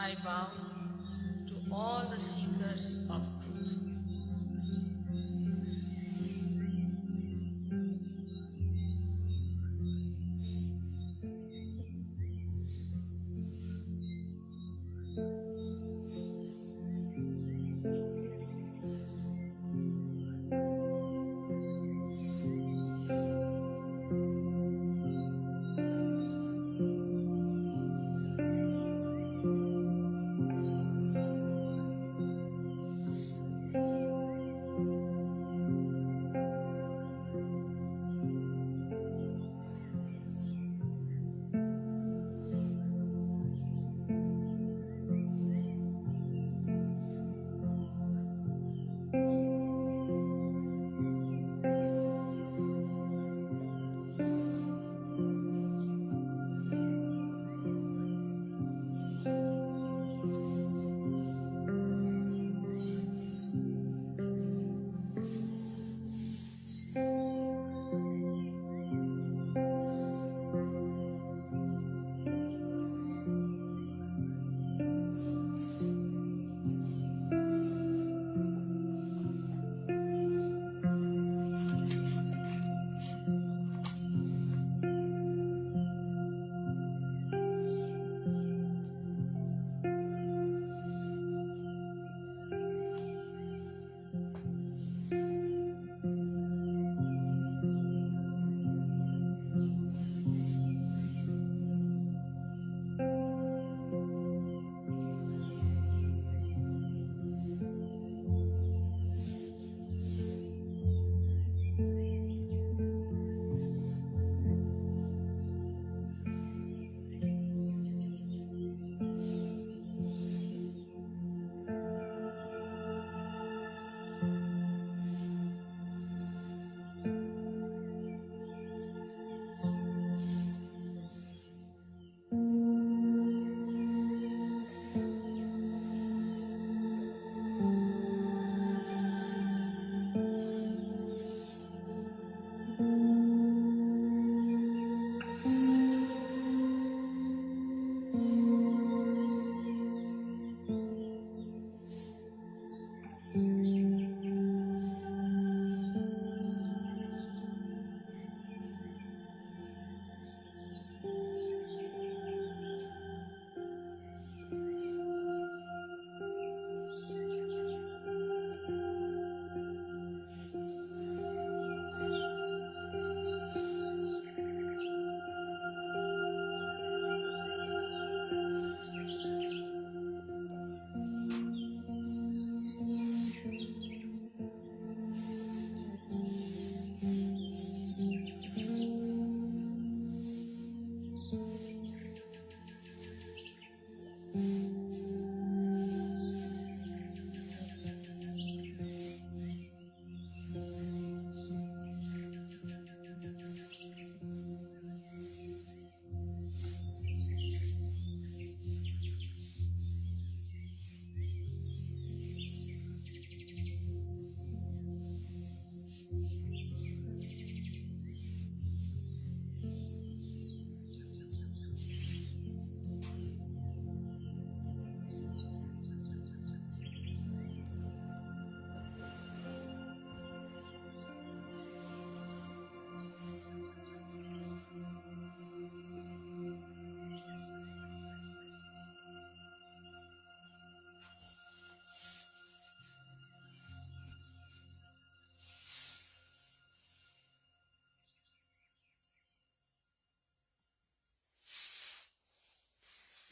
I bow to all the seekers of truth.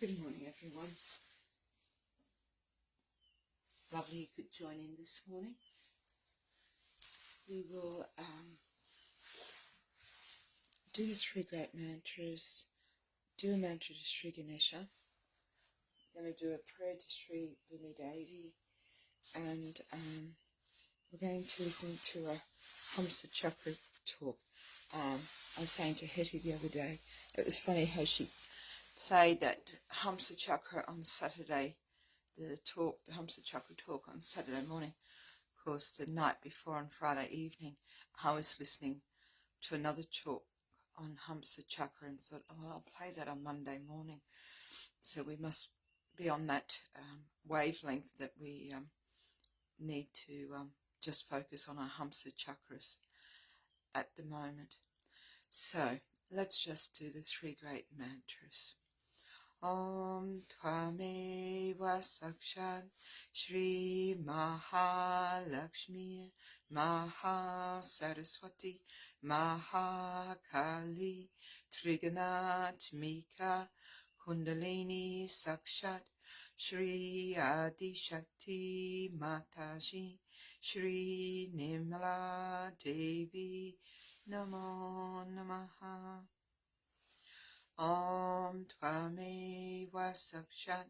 Good morning, everyone. Lovely you could join in this morning. We will do the three great mantras, do a mantra to Shri Ganesha. We're going to do a prayer to Shri Bhumidevi, and we're going to listen to a Hamsa Chakra talk. I was saying to Hetty the other day, it was funny how she played that Hamsa Chakra on Saturday, the Hamsa Chakra talk on Saturday morning. Of course, the night before on Friday evening, I was listening to another talk on Hamsa Chakra and thought, oh, I'll play that on Monday morning. So we must be on that wavelength that we need to just focus on our Hamsa chakras at the moment. So let's just do the three great mantras. Om Tvameva Sakshat Shri Mahalakshmi Mahasaraswati Mahakali Triganatmika Kundalini Sakshat Shri Adi Shakti Mataji Shri Nimala Devi Namo Namaha. Om Tvameva Sakshat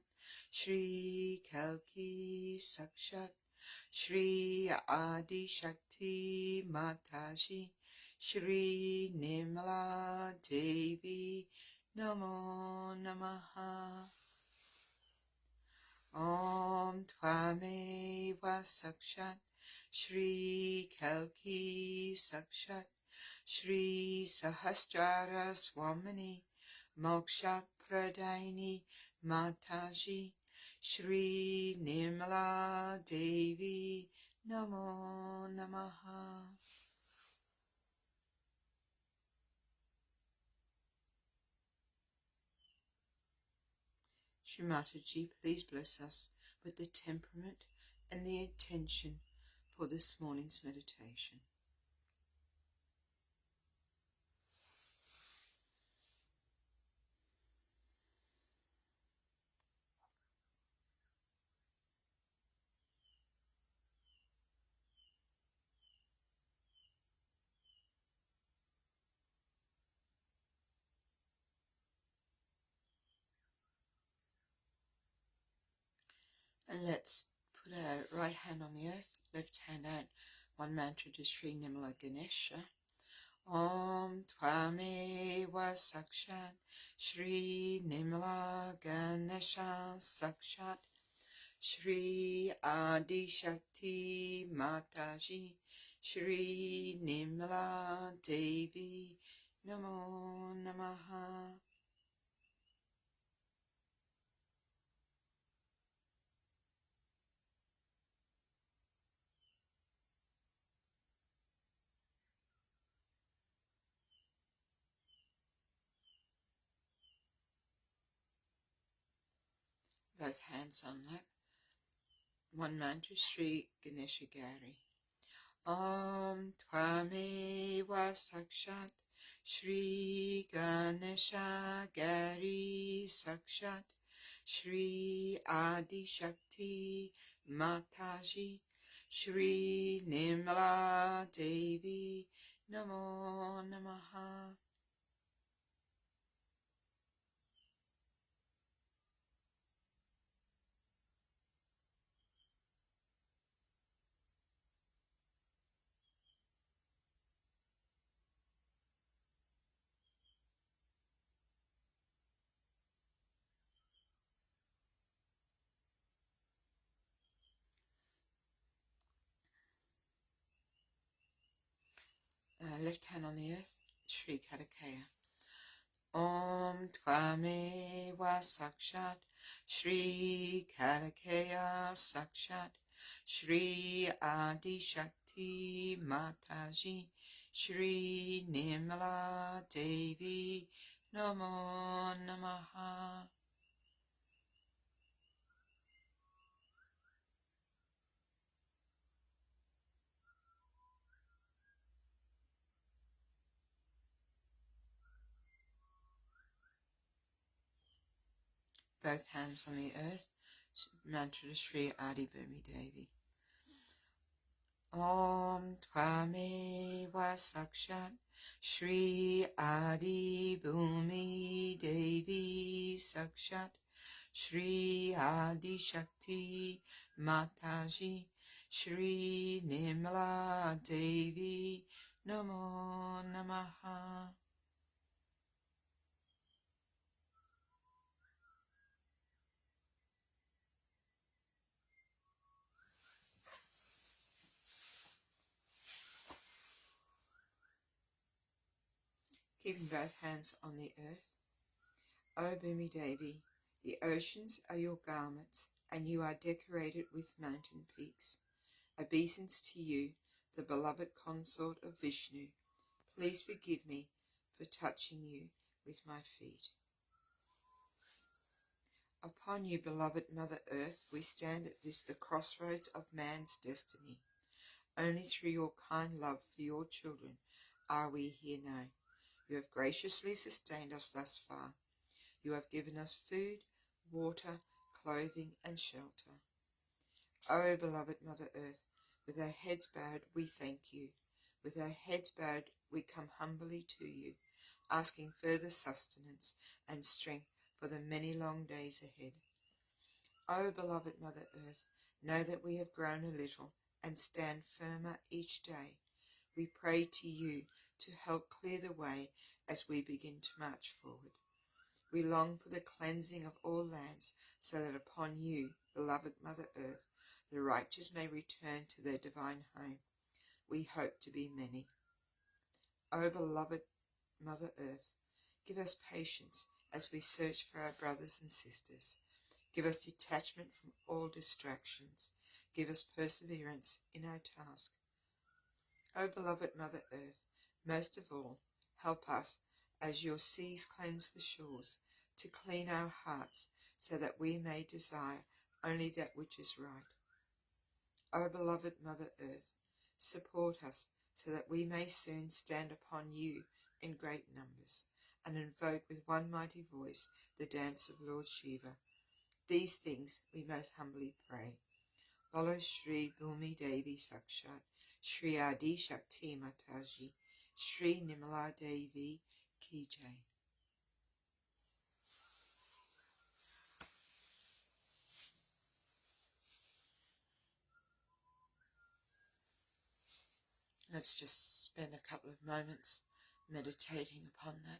Shri Kalki Sakshat Shri Adi Shakti Mataji Shri Nimala Devi Namo Namaha. Om Tvameva Sakshat Shri Kalki Sakshat Shri Sahasrara Swamini Moksha Pradaini Mataji Shri Nirmala Devi Namo Namaha. Shri Mataji, please bless us with the temperament and the intention for this morning's meditation. And let's put our right hand on the earth, left hand out, one mantra to Shri Nimala Ganesha. Om Tvameva Sakshat Shri Nimala Ganesha Sakshat Shri Adi Shakti Mataji Shri Nimala Devi Namo Namaha. Both hands on lap. One mantra, Shri Ganesha Gari. Om Tvameva Sakshat Shri Ganesha Gari Sakshat Shri Adi Shakti Mataji Shri Nimala Devi Namo Namaha. Left hand on the earth, Shri Katakaya. Om Tvameva Sakshat Shri Katakaya Sakshat Shri Adi Shakti Mataji Shri Nimala Devi Namo Namaha. Both hands on the earth, mantra to Shri Adi Bhumi Devi. Om Tvameva Sakshat Shri Adi Bhumi Devi Sakshat Shri Adi Shakti Mataji Shri Nimala Devi Namo Namaha. Keeping both hands on the earth. O Bhumi Devi, The oceans are your garments, and you are decorated with mountain peaks. Obeisance to you, the beloved consort of Vishnu. Please forgive me for touching you with my feet. Upon you, beloved Mother Earth, we stand at this, the crossroads of man's destiny. Only through your kind love for your children are we here now. You have graciously sustained us thus far. You have given us food, water, clothing, and shelter. O beloved Mother Earth, with our heads bowed, we thank you. With our heads bowed, we come humbly to you, asking further sustenance and strength for the many long days ahead. O beloved Mother Earth, know that we have grown a little and stand firmer each day. We pray to you to help clear the way as we begin to march forward. We long for the cleansing of all lands, so that upon you, beloved Mother Earth, the righteous may return to their divine home. We hope to be many. O beloved Mother Earth, give us patience as we search for our brothers and sisters. Give us detachment from all distractions. Give us perseverance in our task. O beloved Mother Earth, most of all, help us, as your seas cleanse the shores, to clean our hearts, so that we may desire only that which is right. O beloved Mother Earth, support us, so that we may soon stand upon you in great numbers, and invoke with one mighty voice the dance of Lord Shiva. These things we most humbly pray. Bolo Shri Bhumi Devi Sakshat, Shri Adi Shakti Mataji, Shri Nimala Devi Ki Jai. Let's just spend a couple of moments meditating upon that.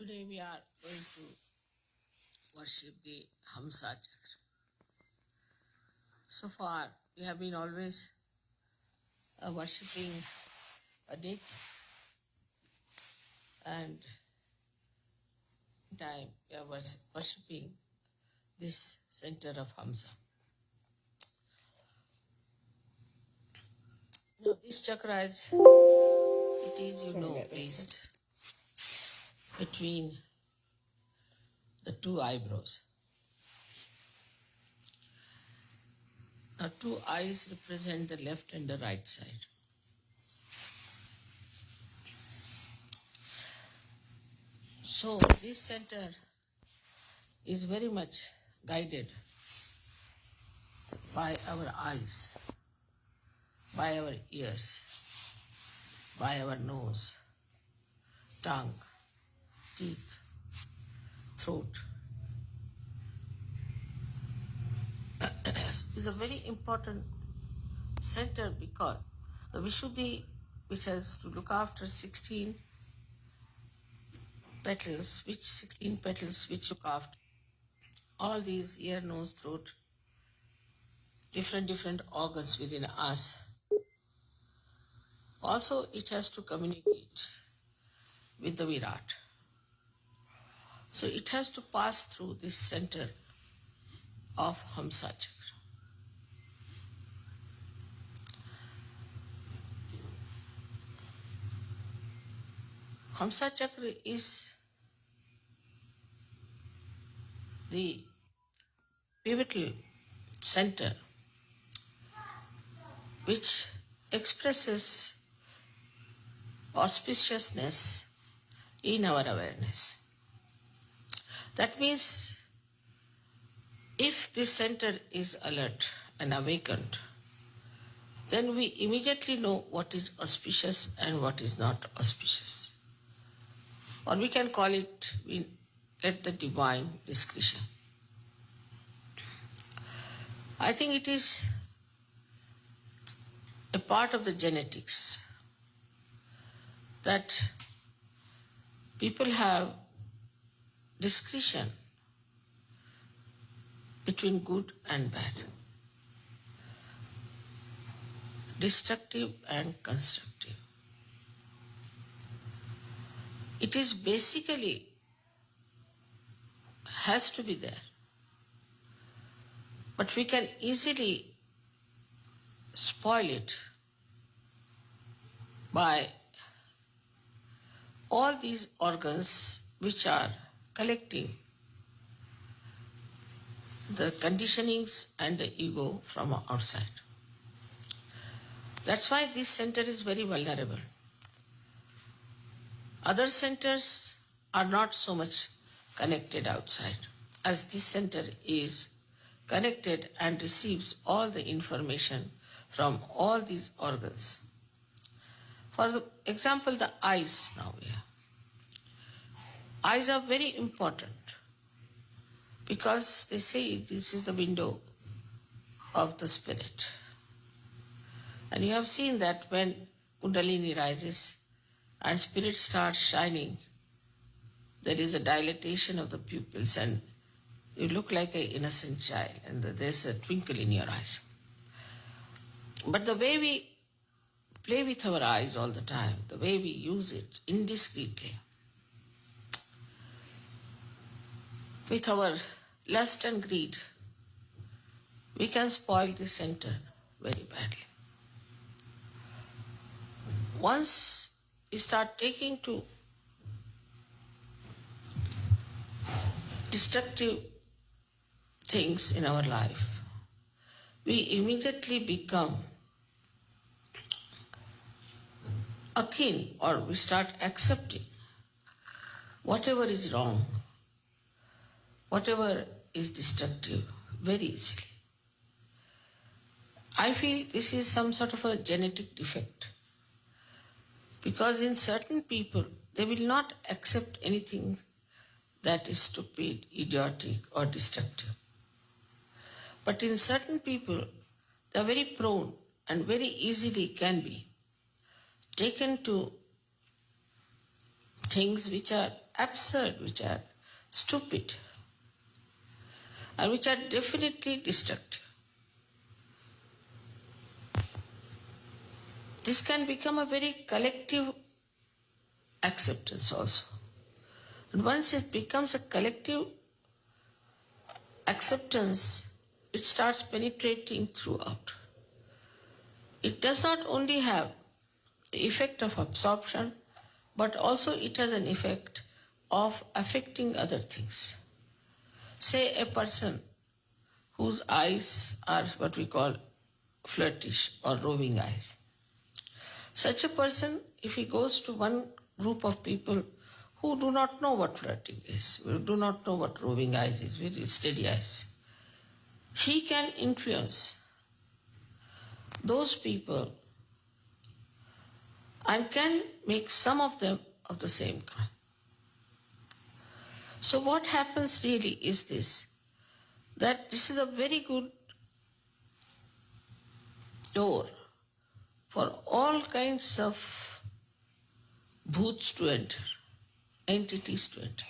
Today we are going to worship the Hamsa Chakra. So far, we have been always worshipping a deity, and time we are worshipping this center of Hamsa. Now, this chakra is, placed between the two eyebrows. Now, two eyes represent the left and the right side. So, this center is very much guided by our eyes, by our ears, by our nose, tongue, teeth, throat. Is a very important center because the Vishuddhi, which has to look after 16 petals, which look after all these ear, nose, throat, different organs within us. Also, it has to communicate with the Virat. So it has to pass through this center of Hamsa Chakra. Hamsa Chakra is the pivotal center which expresses auspiciousness in our awareness. That means if this center is alert and awakened, then we immediately know what is auspicious and what is not auspicious. Or we can call it, we get the divine discretion. I think it is a part of the genetics that people have discretion between good and bad, destructive and constructive. It is basically has to be there. But we can easily spoil it by all these organs which are collecting the conditionings and the ego from outside. That's why this center is very vulnerable. Other centers are not so much connected outside, as this center is connected and receives all the information from all these organs. For example, the eyes now here. Eyes are very important because they say this is the window of the spirit. And you have seen that when Kundalini rises and spirit starts shining, there is a dilatation of the pupils and you look like an innocent child and there's a twinkle in your eyes. But the way we play with our eyes all the time, the way we use it indiscreetly, with our lust and greed, we can spoil the center very badly. Once we start taking to destructive things in our life, we immediately become akin, or we start accepting whatever is wrong, whatever is destructive, very easily. I feel this is some sort of a genetic defect. Because in certain people, they will not accept anything that is stupid, idiotic, or destructive. But in certain people, they are very prone and very easily can be taken to things which are absurd, which are stupid, and which are definitely destructive. This can become a very collective acceptance also. And once it becomes a collective acceptance, it starts penetrating throughout. It does not only have the effect of absorption, but also it has an effect of affecting other things. Say a person whose eyes are what we call flirtish or roving eyes. Such a person, if he goes to one group of people who do not know what flirting is, who do not know what roving eyes is, very steady eyes, he can influence those people and can make some of them of the same kind. So what happens really is this, that this is a very good door for all kinds of bhoots to enter, entities to enter.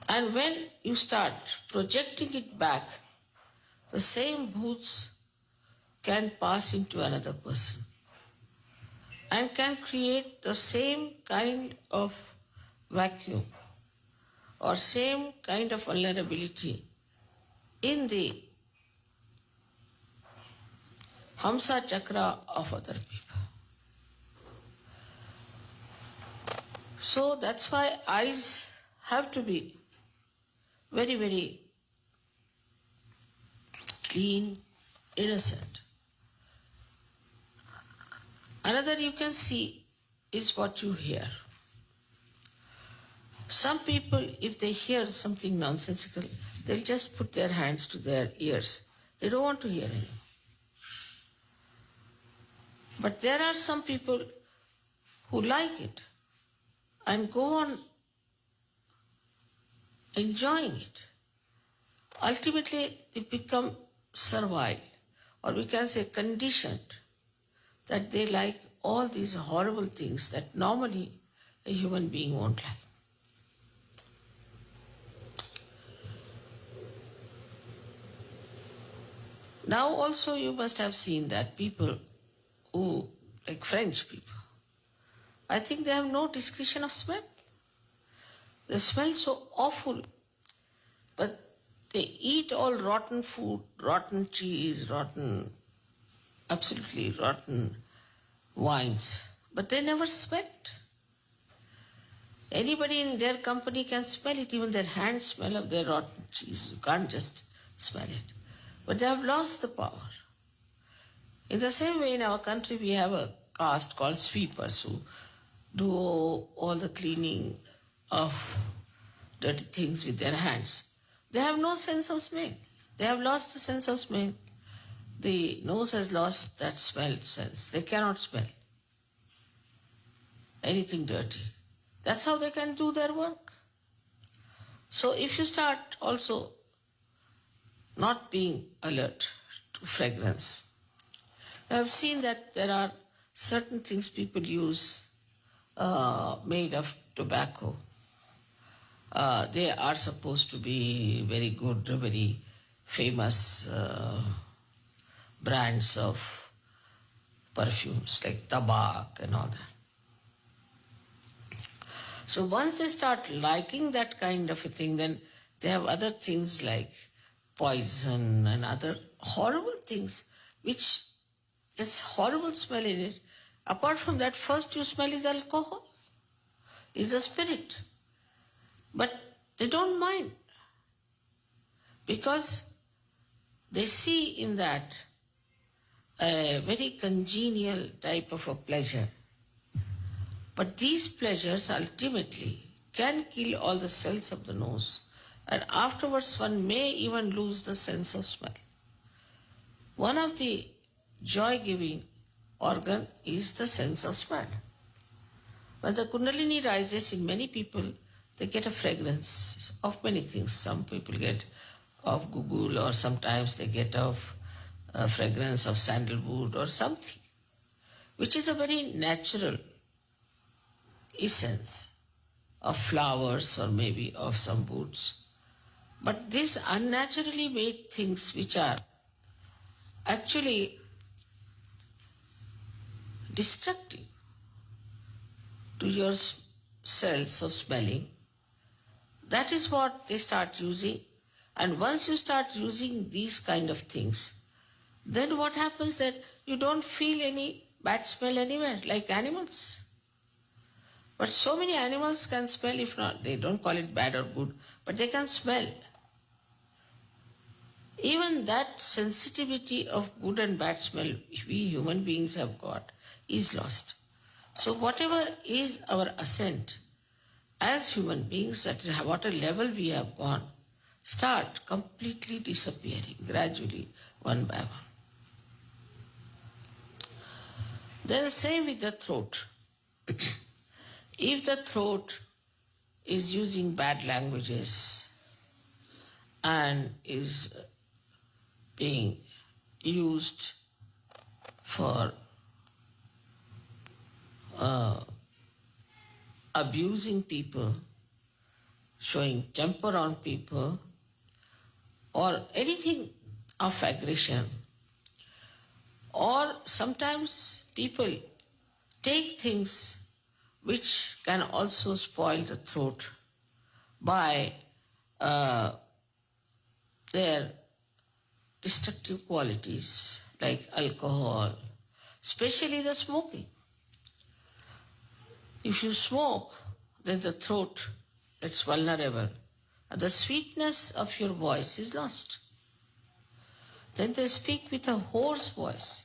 And when you start projecting it back, the same bhoots can pass into another person and can create the same kind of vacuum or same kind of vulnerability in the Hamsa Chakra of other people. So that's why eyes have to be very, very clean, innocent. Another you can see is what you hear. Some people, if they hear something nonsensical, they'll just put their hands to their ears. They don't want to hear anymore. But there are some people who like it and go on enjoying it. Ultimately, they become servile, or we can say conditioned, that they like all these horrible things that normally a human being won't like. Now also you must have seen that people who, like French people, I think they have no discretion of smell. They smell so awful, but they eat all rotten food, rotten cheese, absolutely rotten wines, but they never smell it. Anybody in their company can smell it, even their hands smell of their rotten cheese. You can't just smell it. But they have lost the power. In the same way, in our country, we have a caste called sweepers who do all the cleaning of dirty things with their hands. They have no sense of smell. They have lost the sense of smell. The nose has lost that smell sense. They cannot smell anything dirty. That's how they can do their work. So if you start also not being alert to fragrance, I have seen that there are certain things people use made of tobacco. They are supposed to be very good, very famous brands of perfumes like tabak and all that. So once they start liking that kind of a thing, then they have other things like poison and other horrible things, which is horrible smell in it. Apart from that, first you smell is alcohol, is a spirit. But they don't mind because they see in that a very congenial type of a pleasure. But these pleasures ultimately can kill all the cells of the nose, and afterwards one may even lose the sense of smell. One of the joy-giving organ is the sense of smell. When the Kundalini rises in many people, they get a fragrance of many things. Some people get of gugul, or sometimes they get of a fragrance of sandalwood or something, which is a very natural essence. of flowers or maybe of some boots. But these unnaturally made things which are actually destructive to your cells of smelling, that is what they start using. And once you start using these kind of things, then what happens that you don't feel any bad smell anywhere, like animals. But so many animals can smell, if not, they don't call it bad or good, but they can smell. Even that sensitivity of good and bad smell we human beings have got is lost. So whatever is our ascent as human beings, at what a level we have gone, start completely disappearing gradually, one by one. Then the same with the throat. If the throat is using bad languages and is being used for abusing people, showing temper on people, or anything of aggression, or sometimes people take things which can also spoil the throat by their destructive qualities like alcohol, especially the smoking. If you smoke, then the throat gets vulnerable and the sweetness of your voice is lost. Then they speak with a hoarse voice.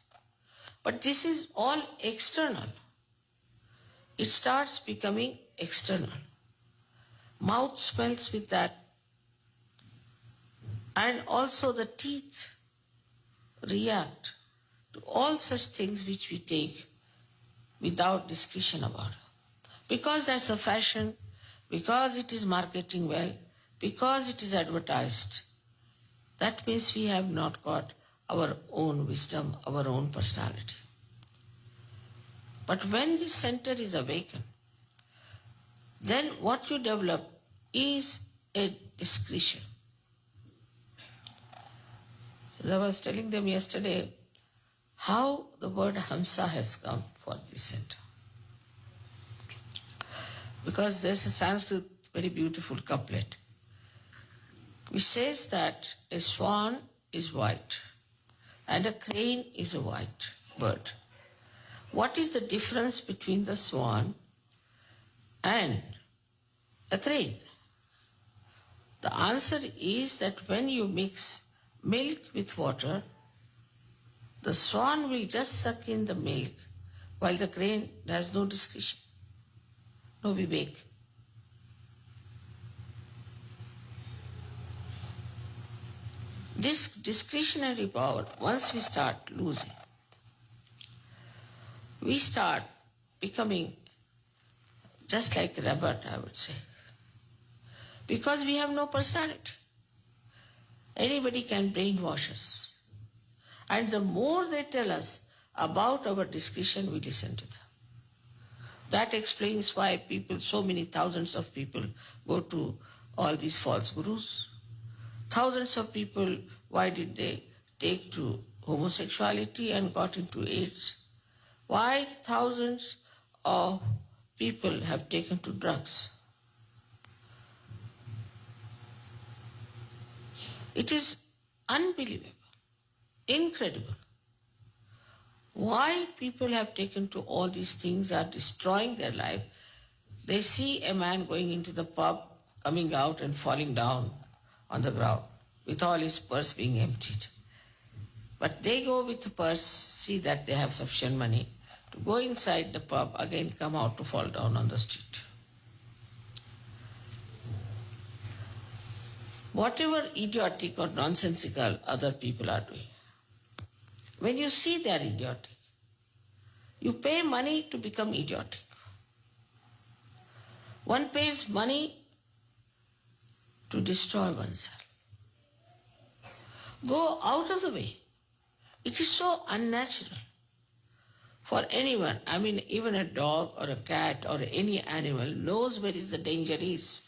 But this is all external. It starts becoming external. Mouth smells with that. And also the teeth react to all such things which we take without discretion about. Because that's the fashion, because it is marketing well, because it is advertised. That means we have not got our own wisdom, our own personality. But when this center is awakened, then what you develop is a discretion. As I was telling them yesterday, how the word Hamsa has come for this center. Because there's a Sanskrit very beautiful couplet which says that a swan is white and a crane is a white bird. What is the difference between the swan and a crane? The answer is that when you mix milk with water, the swan will just suck in the milk while the crane has no discretion, no vivek. This discretionary power, once we start losing, we start becoming just like a rabbit, I would say. Because we have no personality. Anybody can brainwash us. And the more they tell us about our discretion, we listen to them. That explains why people, so many thousands of people go to all these false gurus. Thousands of people, why did they take to homosexuality and got into AIDS? Why thousands of people have taken to drugs? It is unbelievable, incredible. Why people have taken to all these things are destroying their life. They see a man going into the pub, coming out and falling down on the ground with all his purse being emptied. But they go with the purse, see that they have sufficient money to go inside the pub, again come out to fall down on the street. Whatever idiotic or nonsensical other people are doing, when you see they are idiotic, you pay money to become idiotic. One pays money to destroy oneself. Go out of the way. It is so unnatural For anyone, I mean even a dog or a cat or any animal knows where is the danger is.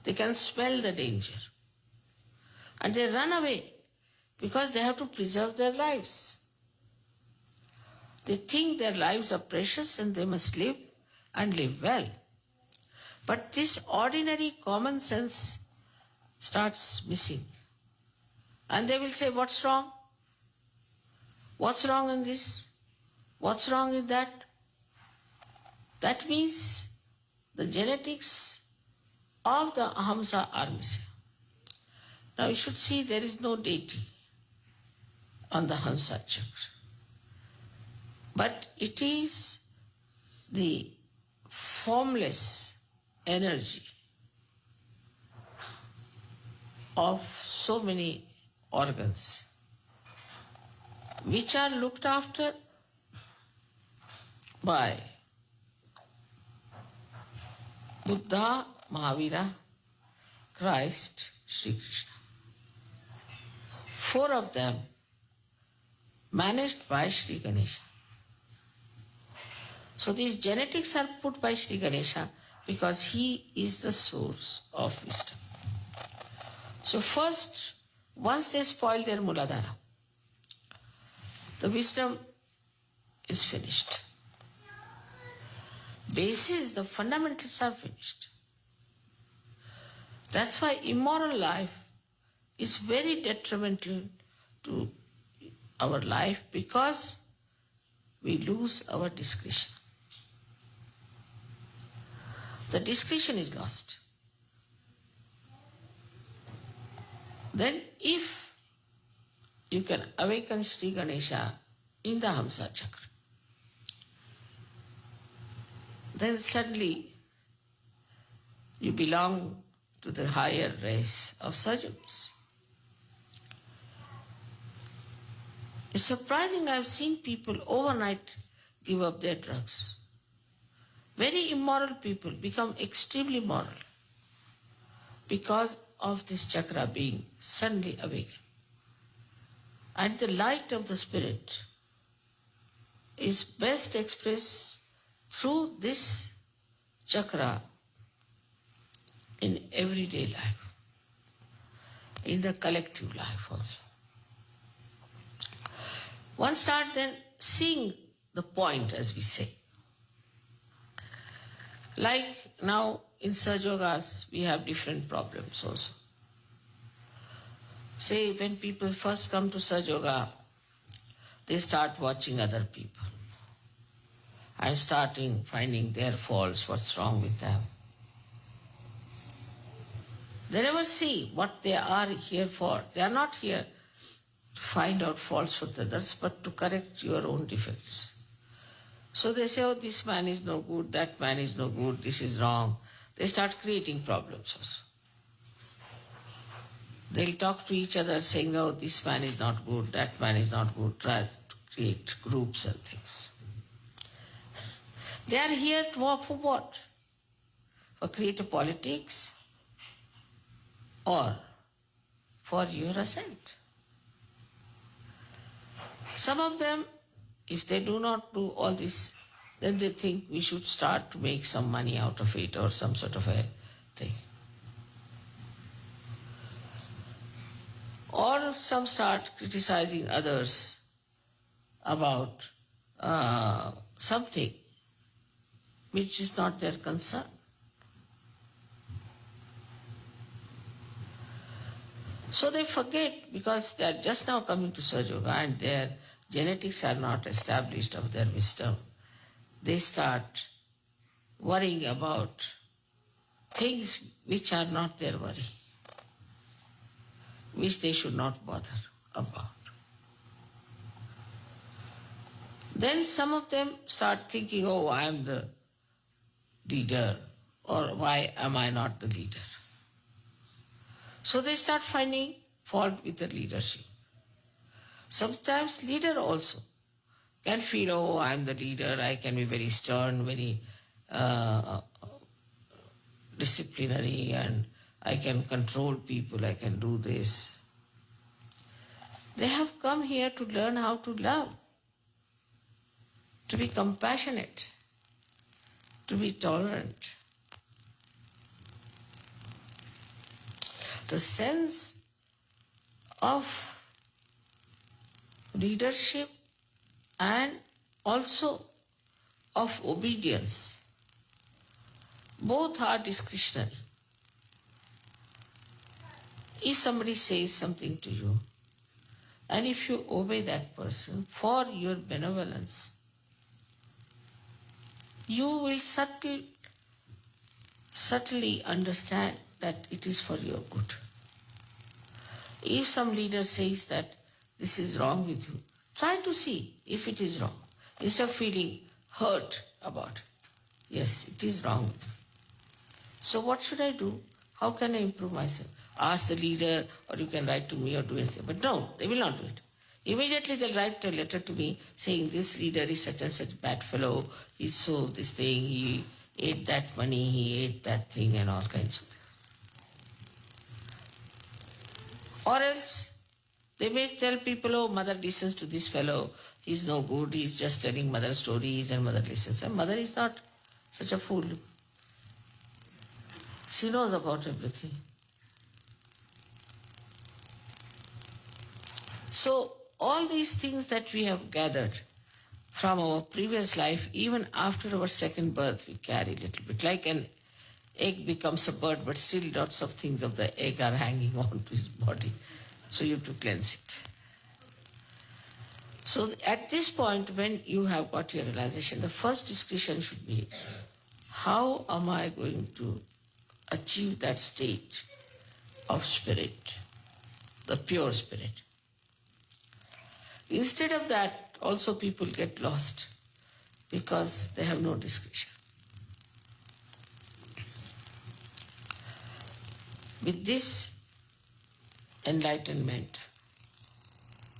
They can smell the danger. And they run away because they have to preserve their lives. They think their lives are precious and they must live and live well. But this ordinary common sense starts missing. And they will say, what's wrong? What's wrong in this? What's wrong in that? That means the genetics of the Hamsa are missing. Now you should see there is no deity on the Hamsa Chakra. But it is the formless energy of so many organs which are looked after by Buddha, Mahavira, Christ, Shri Krishna. 4 of them managed by Shri Ganesha. So these genetics are put by Shri Ganesha because he is the source of wisdom. So first, once they spoil their Muladhara, the wisdom is finished. Basis, the fundamentals are finished. That's why immoral life is very detrimental to our life because we lose our discretion. The discretion is lost. Then if you can awaken Shri Ganesha in the Hamsa Chakra, then suddenly you belong to the higher race of Sahajas. It's surprising, I've seen people overnight give up their drugs. Very immoral people become extremely moral because of this chakra being suddenly awakened. And the light of the Spirit is best expressed through this chakra in everyday life, in the collective life also. One start then seeing the point, as we say. Like now in Sahajas, we have different problems also. Say when people first come to Sahaja, they start watching other people and starting finding their faults, what's wrong with them. They never see what they are here for. They are not here to find out faults with others, but to correct your own defects. So they say, oh, this man is no good, that man is no good, this is wrong. They start creating problems also. They'll talk to each other saying, oh, this man is not good, that man is not good, try to create groups and things. They are here to work for what? For creative politics or for your ascent. Some of them, if they do not do all this, then they think we should start to make some money out of it or some sort of a thing. Or some start criticizing others about something which is not their concern. So they forget because they are just now coming to Sahaja and their genetics are not established of their wisdom. They start worrying about things which are not their worry, which they should not bother about. Then some of them start thinking, oh, I am the leader, or why am I not the leader? So they start finding fault with the leadership. Sometimes leader also can feel, oh, I am the leader, I can be very stern, very disciplinary, and I can control people, I can do this. They have come here to learn how to love. to be compassionate, to be tolerant. The sense of leadership and also of obedience, both are discretionary. If somebody says something to you, and if you obey that person for your benevolence, you will subtly understand that it is for your good. If some leader says that this is wrong with you, try to see if it is wrong, instead of feeling hurt about it. Yes, it is wrong with me. So what should I do? How can I improve myself? Ask the leader, or you can write to me or do anything. But no, they will not do it. Immediately they'll write a letter to me saying this leader is such and such bad fellow, he's so this thing, he ate that money, he ate that thing and all kinds of things. Or else they may tell people, oh, mother listens to this fellow, he's no good, he's just telling mother stories and mother listens. And mother is not such a fool. She knows about everything. So all these things that we have gathered from our previous life, even after our second birth, we carry a little bit. Like an egg becomes a bird, but still lots of things of the egg are hanging on to his body. So you have to cleanse it. So at this point, when you have got your realization, the first discussion should be, how am I going to achieve that state of spirit, the pure spirit? Instead of that, also people get lost because they have no discretion. With this enlightenment,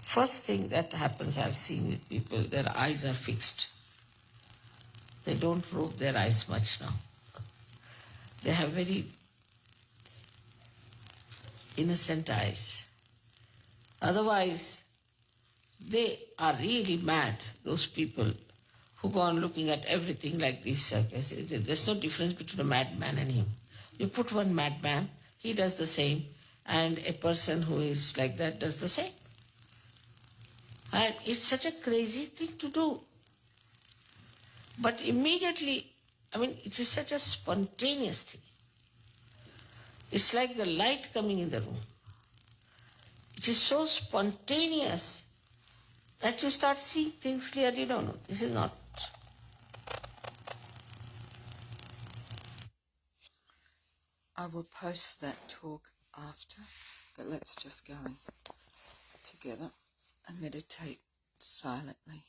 first thing that happens, I've seen with people, their eyes are fixed. They don't rope their eyes much now. They have very innocent eyes. Otherwise, they are really mad, those people who go on looking at everything like this. There's no difference between a madman and him. You put one madman, he does the same, and a person who is like that does the same. And it's such a crazy thing to do. But immediately, it is such a spontaneous thing. It's like the light coming in the room. It is so spontaneous that you start seeing things clearly. No, this is not. I will post that talk after, but let's just go together and meditate silently.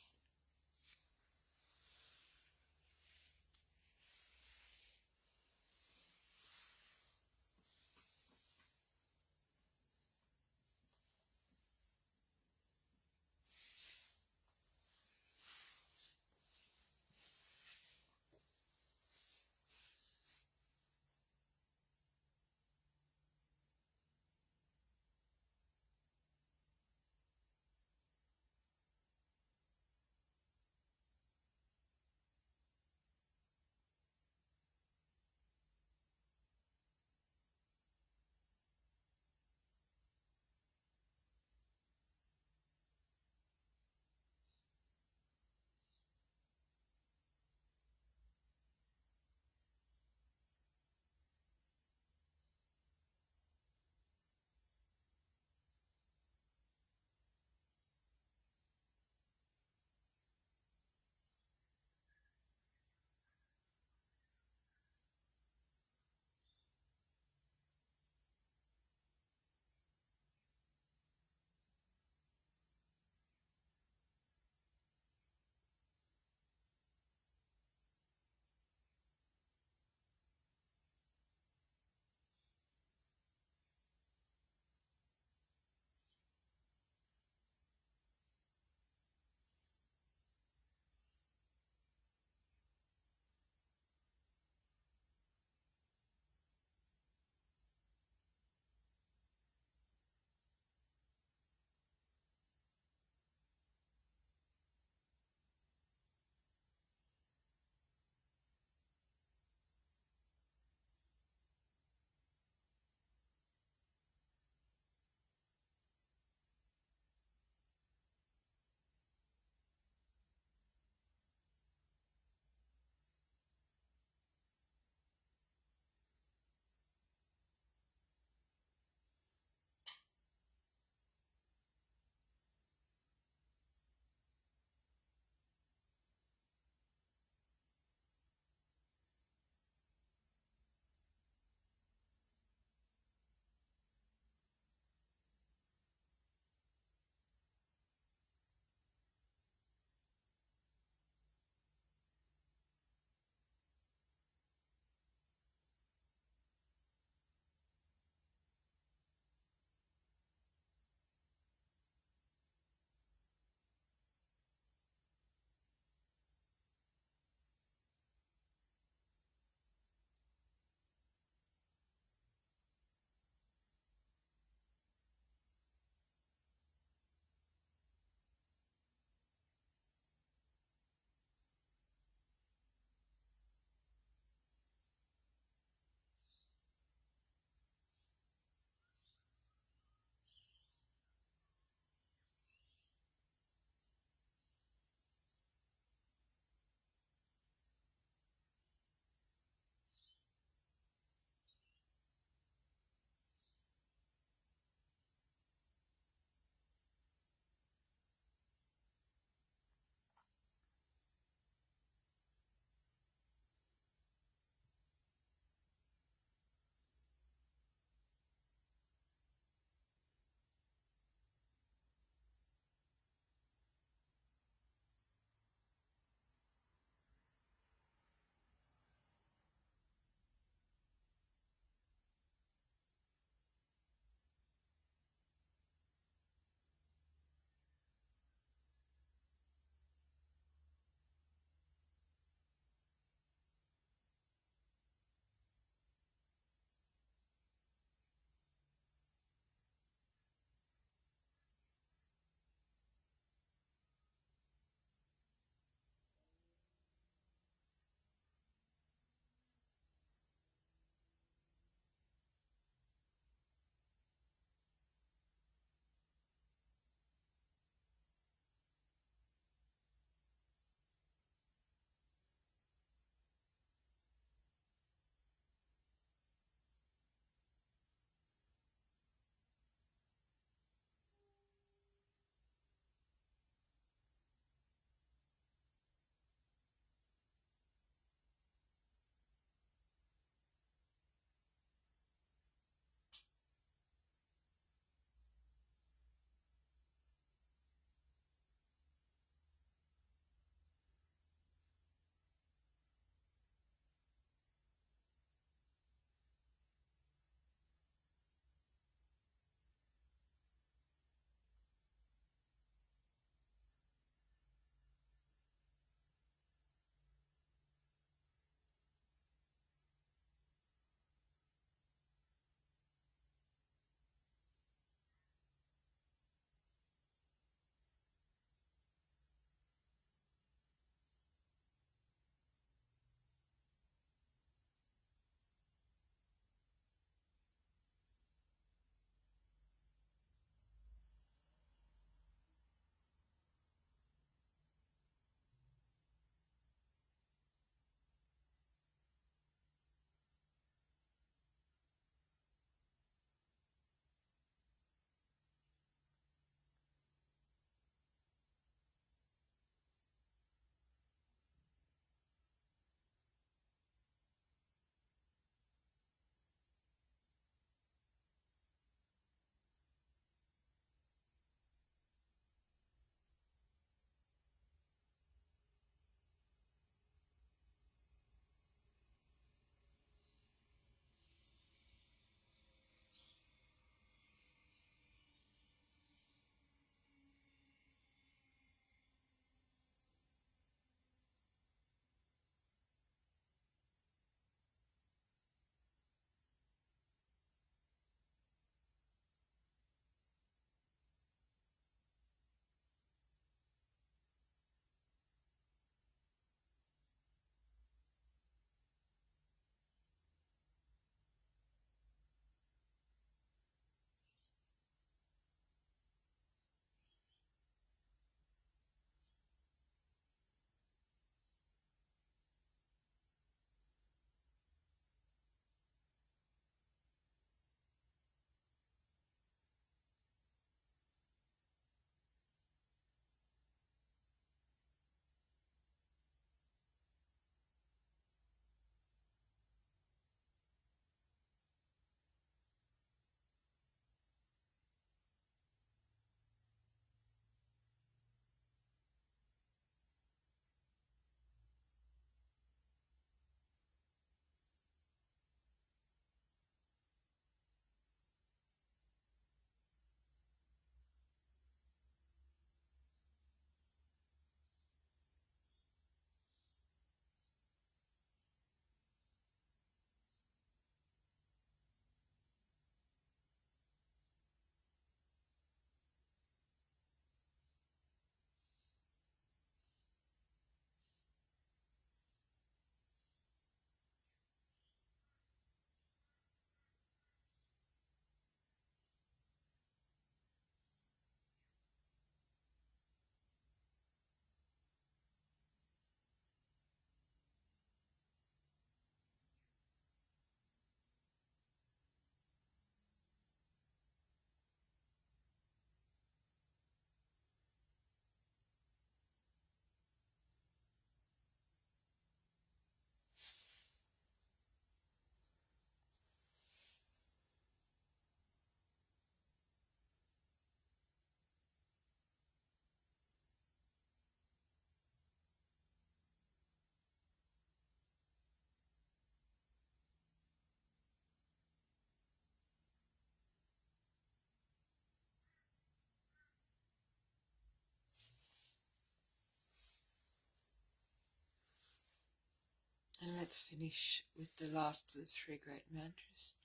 Let's finish with the last of the three great mantras.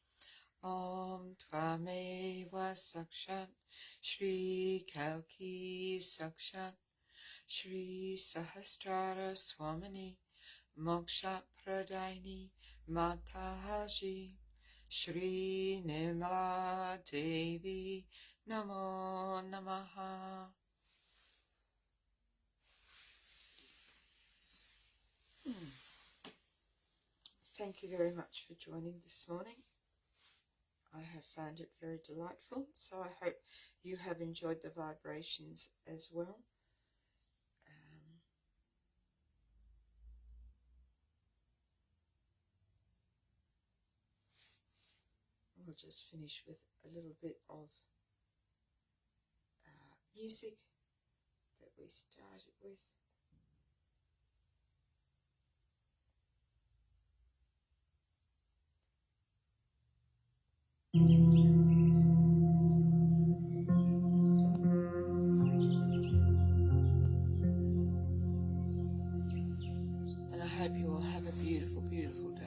Om Tvameva Sakshat Shri Kalki Sakshat Shri Sahasrara Swamini Moksha Pradaini Mataji Shri Nirmala Devi Namo Namaha. Thank you very much for joining this morning. I have found it very delightful, so I hope you have enjoyed the vibrations as well. We'll just finish with a little bit of music that we started with. And I hope you all have a beautiful, beautiful day.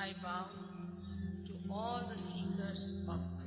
I bow to all the seekers of